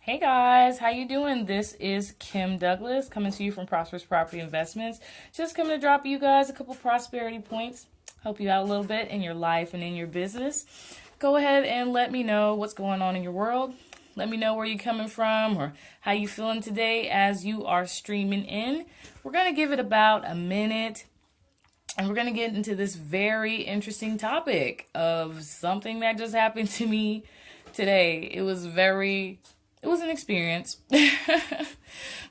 Hey guys, how you doing? This is Kim Douglas coming to you from Prosperous Property Investments. Just coming to drop you guys a couple prosperity points, help you out a little bit in your life and in your business. Go ahead and let me know what's going on in your world. Let me know where you're coming from or how you feeling today as you are streaming in. We're going to give it about a minute and we're going to get into this very interesting topic of something that just happened to me today. It was an experience.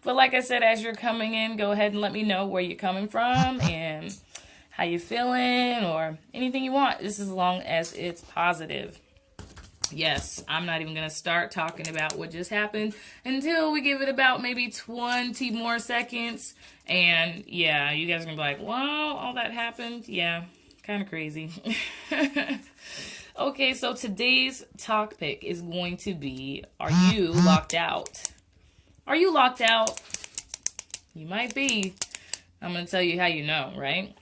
But like I said, as you're coming in, go ahead and let me know where you're coming from and how you're feeling or anything you want. Just as long as it's positive. Yes, I'm not even going to start talking about what just happened until we give it about maybe 20 more seconds. And yeah, you guys are going to be like, wow, all that happened? Yeah, kind of crazy. Okay, so today's topic is going to be, are you locked out? Are you locked out? You might be. I'm going to tell you how you know, right?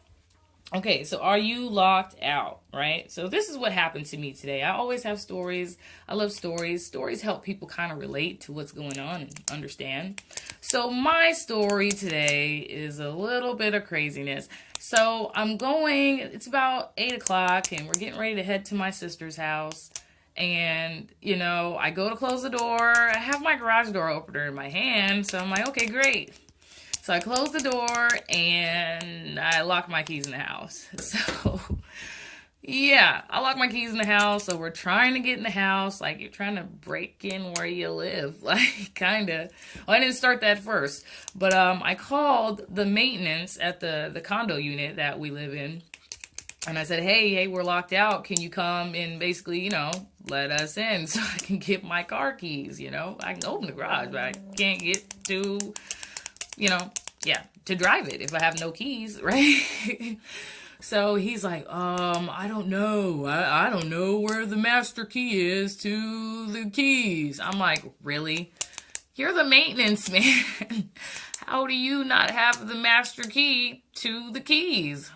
Okay, so are you locked out, right? So this is what happened to me today. I always have stories. I love stories. Stories help people kind of relate to what's going on and understand. So my story today is a little bit of craziness. So it's about 8 o'clock and we're getting ready to head to my sister's house. And, I go to close the door. I have my garage door opener in my hand. So I'm like, okay, great. So I close the door and I lock my keys in the house. So, yeah, I lock my keys in the house. So we're trying to get in the house. Like, you're trying to break in where you live. Like, kind of. Well, I didn't start that first. But I called the maintenance at the condo unit that we live in. And I said, hey, we're locked out. Can you come and basically, let us in so I can get my car keys, I can open the garage, but I can't get to to drive it if I have no keys, right? So he's like, I don't know. I don't know where the master key is to the keys. I'm like, really? You're the maintenance man. How do you not have the master key to the keys?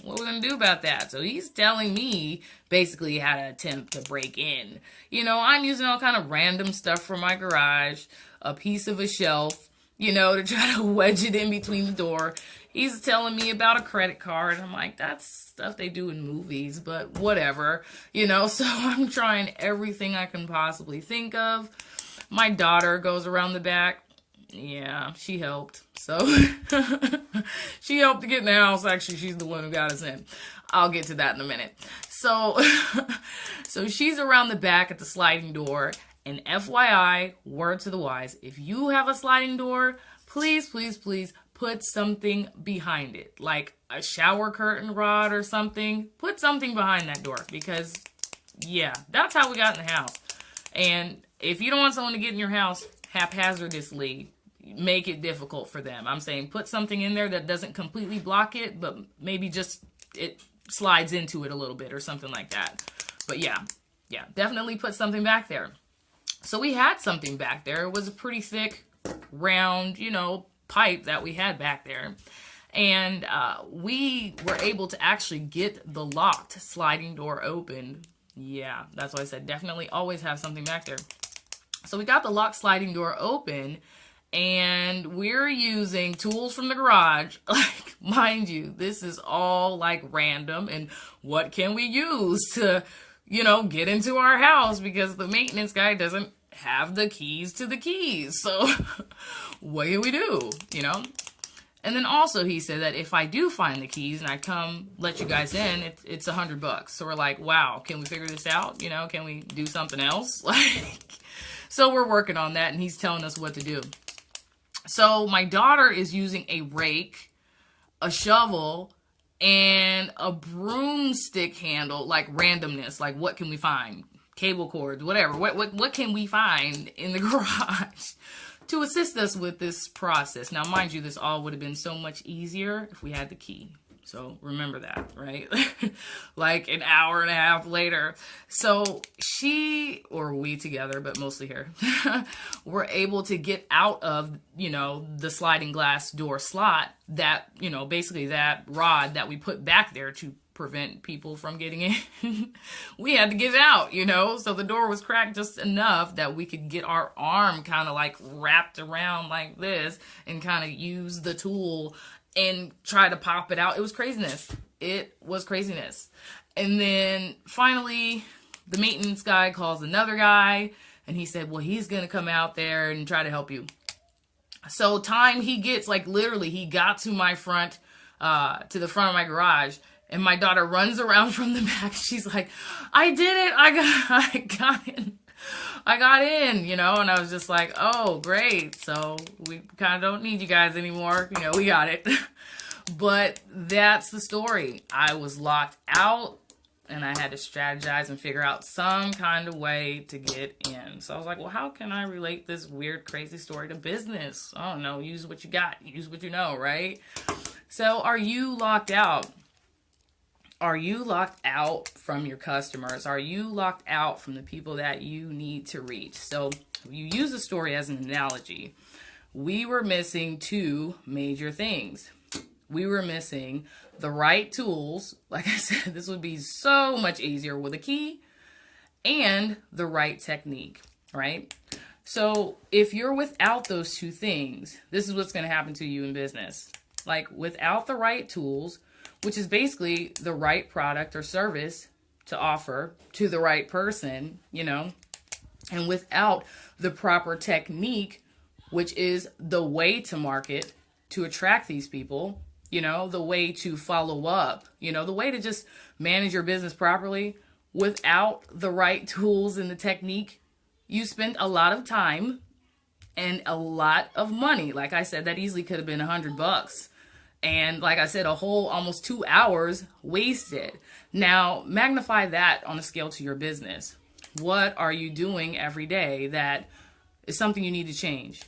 What are we going to do about that? So he's telling me basically how to attempt to break in. I'm using all kind of random stuff from my garage, a piece of a shelf, to try to wedge it in between the door. He's telling me about a credit card. I'm like, that's stuff they do in movies, but whatever, so I'm trying everything I can possibly think of. My daughter goes around the back. Yeah, she helped. So she helped to get in the house. Actually, she's the one who got us in. I'll get to that in a minute. So, so she's around the back at the sliding door. And FYI, word to the wise, if you have a sliding door, please, please, please put something behind it. Like a shower curtain rod or something. Put something behind that door because, yeah, that's how we got in the house. And if you don't want someone to get in your house haphazardly, make it difficult for them. I'm saying put something in there that doesn't completely block it, but maybe just it slides into it a little bit or something like that. But yeah, definitely put something back there. So we had something back there. It was a pretty thick, round, pipe that we had back there. And we were able to actually get the locked sliding door open. Yeah, that's why I said definitely always have something back there. So we got the locked sliding door open. And we're using tools from the garage. Like, mind you, this is all like random. And what can we use to get into our house because the maintenance guy doesn't have the keys to the keys. So what can we do, And then also he said that if I do find the keys and I come let you guys in, it's $100. So we're like, wow, can we figure this out? Can we do something else? So we're working on that and he's telling us what to do. So my daughter is using a rake, a shovel, and a broomstick handle, like randomness, like what can we find? Cable cords, whatever. What can we find in the garage to assist us with this process? Now, mind you, this all would have been so much easier if we had the key. So remember that, right? Like an hour and a half later. So we together, but mostly her, were able to get out of, the sliding glass door slot that, basically that rod that we put back there to prevent people from getting in. We had to get out, so the door was cracked just enough that we could get our arm kind of like wrapped around like this and kind of use the tool and try to pop it out. It was craziness. And then finally the maintenance guy calls another guy and he said, well, he's going to come out there and try to help you. So time he gets, like literally he got to my front, to the front of my garage, and my daughter runs around from the back. She's like, I did it. I got in. I got in, and I was just like, oh, great. So we kind of don't need you guys anymore. We got it. But that's the story. I was locked out and I had to strategize and figure out some kind of way to get in. So I was like, well, how can I relate this weird, crazy story to business? I don't know. Use what you got. Use what you know, right? So are you locked out? Are you locked out from your customers? Are you locked out from the people that you need to reach? So you use the story as an analogy. We were missing two major things. We were missing the right tools. Like I said, this would be so much easier with a key, and the right technique, right? So if you're without those two things, this is what's going to happen to you in business. Like without the right tools, which is basically the right product or service to offer to the right person, and without the proper technique, which is the way to market, to attract these people, the way to follow up, the way to just manage your business properly. Without the right tools and the technique, you spend a lot of time and a lot of money. Like I said, that easily could have been $100. And like I said, a whole almost 2 hours wasted. Now, magnify that on a scale to your business. What are you doing every day that is something you need to change?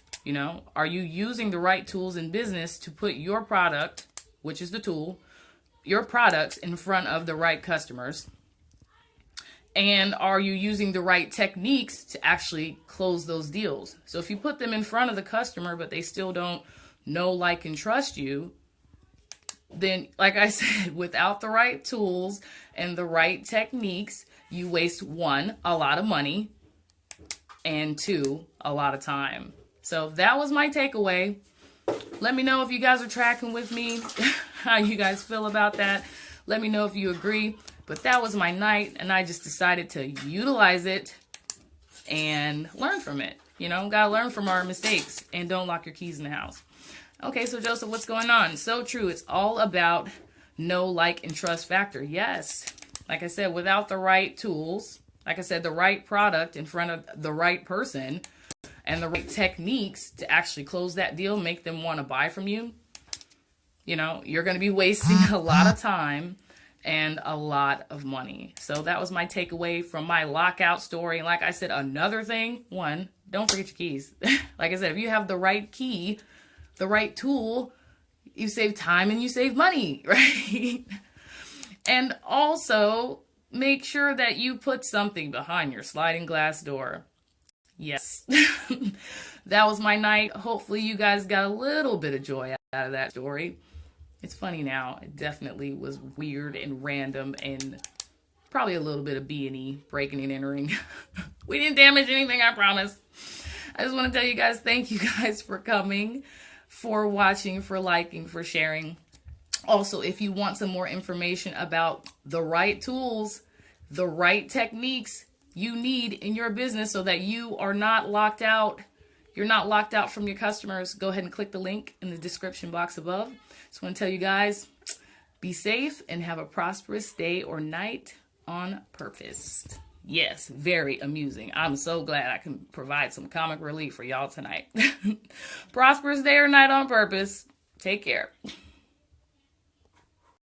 Are you using the right tools in business to put your product, which is the tool, your products in front of the right customers? And are you using the right techniques to actually close those deals? So if you put them in front of the customer, but they still don't know, like, and trust you, then, like I said, without the right tools and the right techniques, you waste 1, a lot of money, and 2, a lot of time. So that was my takeaway. Let me know if you guys are tracking with me, how you guys feel about that. Let me know if you agree. But that was my night, and I just decided to utilize it and learn from it. Gotta learn from our mistakes, and don't lock your keys in the house. Okay, so Joseph, what's going on? So true. It's all about know, like, and trust factor. Yes. Like I said, without the right tools, like I said, the right product in front of the right person, and the right techniques to actually close that deal, make them want to buy from you, you're going to be wasting a lot of time and a lot of money. So that was my takeaway from my lockout story. And like I said, another thing, 1, don't forget your keys. Like I said, if you have the right key, the right tool, you save time and you save money, right? And also make sure that you put something behind your sliding glass door. Yes. That was my night. Hopefully you guys got a little bit of joy out of that story. It's funny now. It definitely was weird and random and probably a little bit of B&E, breaking and entering. We didn't damage anything, I promise. I just want to tell you guys, thank you guys for coming, for watching, for liking, for sharing. Also, if you want some more information about the right tools, the right techniques you need in your business so that you are not locked out, you're not locked out from your customers, go ahead and click the link in the description box above. Just want to tell you guys, be safe and have a prosperous day or night on purpose. Yes, very amusing. I'm so glad I can provide some comic relief for y'all tonight. Prosperous day or night on purpose. Take care.